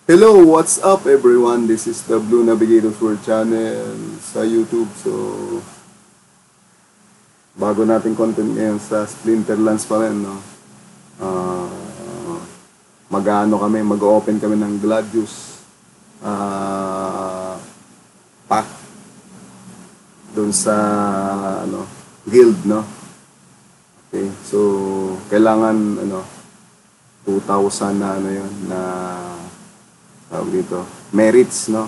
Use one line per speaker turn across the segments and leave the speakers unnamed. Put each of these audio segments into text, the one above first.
Hello, what's up everyone? This is the Blue Navigators World Channel sa YouTube. So, bago natin content ngayon sa Splinterlands pa rin, no? Ah, mag-open kami ng Gladius pack doon sa guild, no? Okay, so kailangan 2,000 na na tawag dito, merits, no?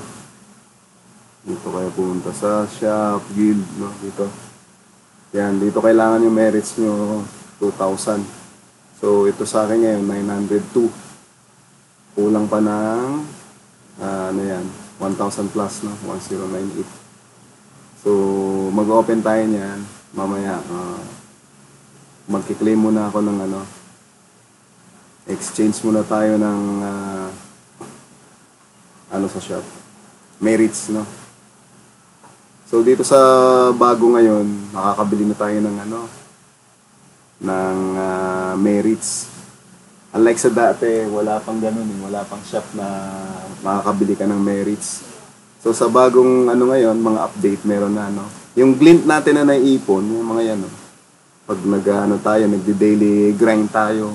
Dito kayo pumunta sa shop, guild, no? Dito. Yan, dito kailangan yung merits nyo 2,000. So, ito sa akin ngayon, 902. Kulang pa ng, 1,000 plus, no? 1098. So, mag-open tayo niyan. Mamaya, magkiklaim muna ako ng exchange muna tayo ng, sa shop. Merits, no? So, dito sa bago ngayon, makakabili na tayo ng merits. Unlike sa dati, wala pang ganun, wala pang shop na makakabili ka ng merits. So, sa bagong ngayon, mga update, meron na, no? Yung glint natin na naiipon, yung mga yan, no? Pag nagdi-daily grind tayo,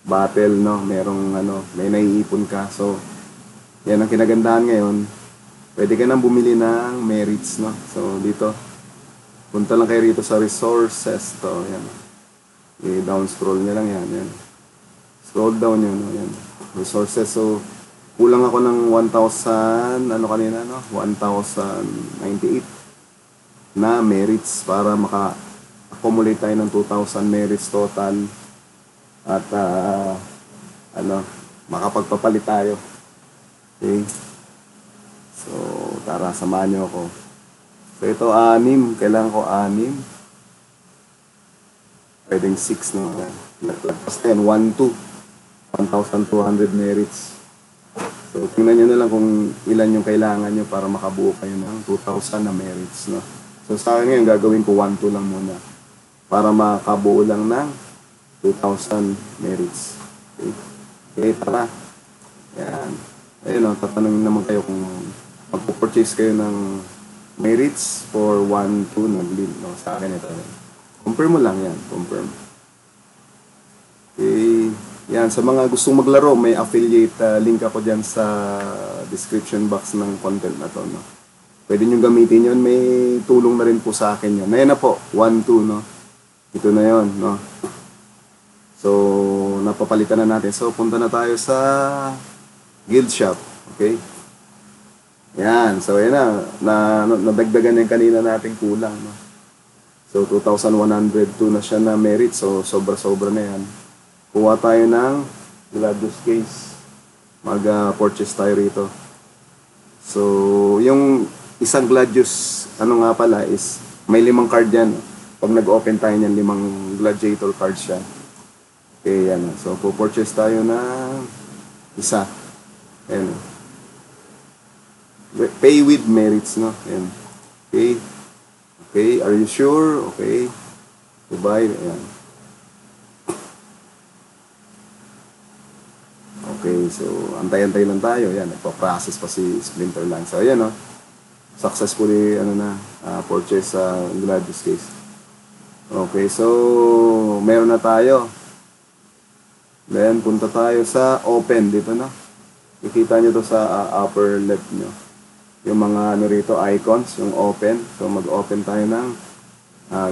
battle, no? Merong, may naiipon ka. So, yan ang kinagandahan ngayon. Pwede ka nang bumili ng merits, no? So, dito, punta lang kayo rito sa resources. To, yan. I-down scroll nyo lang yan. Yan. Scroll down yun, no? Yan. Resources. So, kulang ako ng 1,000, 1,098 na merits para maka-accumulate tayo ng 2,000 merits total. At, makapagpapalit tayo. Okay? So, tara, samahan nyo ako. So, ito, 6. Kailangan ko 6. Pwedeng 6, no? Tapos 10, 1, 2. 1,200 merits. So, tingnan nyo na lang kung ilan yung kailangan nyo para makabuo kayo ng 2,000 na merits, no? So, sa akin ngayon, gagawin ko 1, 2 lang muna. Para makabuo lang ng 2,000 merits. Okay? Okay, tara. Yan. Ayun, tatanungin naman kayo kung magpo-purchase kayo ng merits for 1, 2 na glint, no? Sa akin ito. Confirm mo lang yan. Confirm. Okay. Yan. Sa mga gustong maglaro, may affiliate link ako dyan sa description box ng content na to, no? Pwede nyo gamitin yun. May tulong na rin po sa akin yun. Ayan na po. 1, 2, no? Ito na yun, no? So, napapalitan na natin. So, punta na tayo sa guild shop. Okay? Yan. So, yan na. Nadagdagan yung kanina nating kulang, no? So, 2,102 na siya na merit. So, sobra-sobra na yan. Kuha tayo ng Gladius case. Mag-purchase tayo rito. So, yung isang Gladius, nga pala, is may 5 card yan. Pag nag-open tayo niyan, 5 Gladiator cards siya. Okay, yan. So, purchase tayo ng isa. Ayan. Pay with merits, no? Ayan. Okay. Okay, are you sure? Okay. Goodbye. Ayan. Okay, so antay-antay lang tayo. Ayan, nagpa-process pa si Splinterlands. So, ayan, no? Successfully, purchase sa Gladius case. Okay, so meron na tayo. Then, punta tayo sa open dito, no? Ikita nyo to sa upper left nyo. Yung mga rito, icons, yung open. So, mag-open tayo ng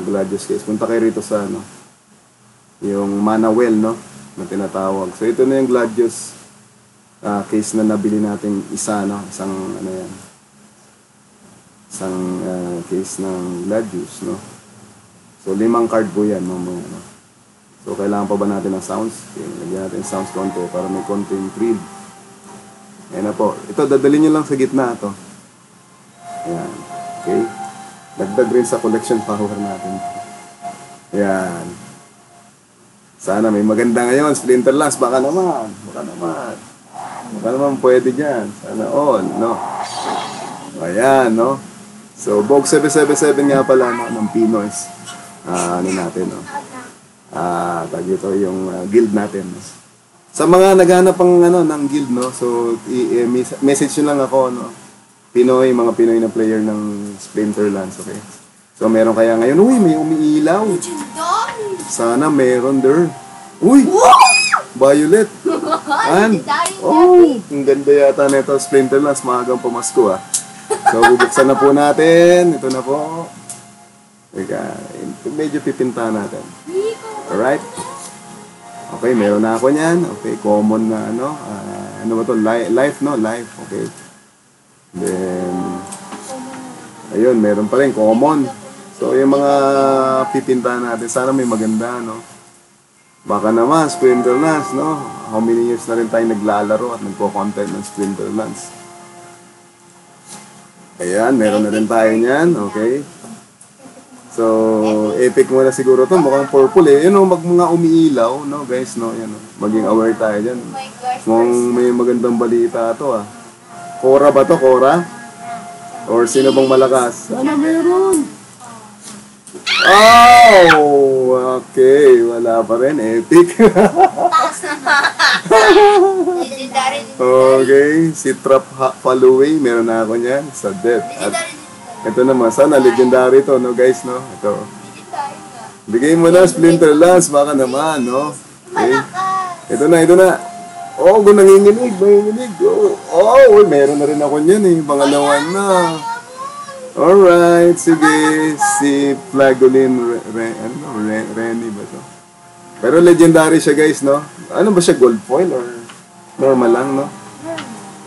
Gladius case. Punta kayo rito sa, yung mana well, no? Na tinatawag. So, ito na yung Gladius case na nabili natin isa, no? Isang, isang case ng Gladius, no? So, 5 card po yan, no? So, kailangan pa ba natin ng sounds? Okay, lagyan natin sounds konti para may konting thrill. Ayan na po. Ito, dadalhin nyo lang sa gitna ito. Ayan. Okay. Dagdag rin sa collection power natin. Ayan. Sana may maganda ngayon. Splinterlands, baka naman. Baka naman pwede dyan. Sana all, no? Ayan, no? So, Bog 777 nga pala, no? Ng Pinoys. Natin, no? Tag ito yung guild natin. Sa mga naghanap pang ng guild, no? So, message nyo lang ako, no? Mga Pinoy na player ng Splinterlands, okay? So, meron kaya ngayon, uy, may umiilaw. Sana meron there. Uy! Violet! And, ang ganda yata nito, Splinterlands, maagang pamasko, ah. So, bubuksan na po natin. Ito na po. Teka, medyo pipinta natin. Alright? Okay, meron na ako niyan. Okay, common na ano ba to? Life, no? Life, okay. Then, ayun, meron pa rin, common. So, yung mga pipinta natin, sana may maganda, no? Baka naman, Splinterlands, no? How many years na rin tayo naglalaro at nagpo-content ng Splinterlands. Ayan, meron na rin tayo niyan, okay. So, epic muna siguro to. Mukhang purple eh. Yun o, mga umiilaw, no guys, no? Yan, no? Maging aware tayo dyan. Mukhang may magandang balita to, ah. Cora ba to? Cora? Or sino bang malakas? Sana meron. Oh! Okay, wala pa rin. Epic. Okay, si Trap Paluway, meron na ako niyan sa death. At ito naman, sana legendary to, no guys, no? Ito. Bigay mo na, Splinterlands, baka naman, no? Okay. Ito na. Oh, kung nanginginig. Oh, meron na rin ako niyan eh. Pangalawan na. Alright, sige. Si Flagolin Renny ba to? Pero legendary siya, guys, no? Ano ba siya, gold foil or normal lang, no?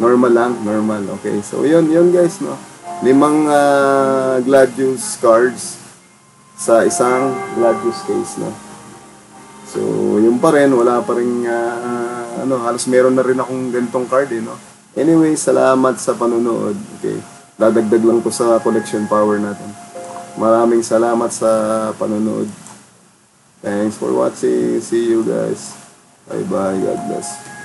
Normal. Okay, so yun guys, no? 5 Gladius cards sa isang Gladius case, no? So, yun pa rin, wala pa rin, halos meron na rin akong ganitong card, eh, no? Anyway, salamat sa panonood. Okay, dadagdag lang ko sa collection power natin. Maraming salamat sa panonood. Thanks for watching. See you guys. Bye-bye. God bless.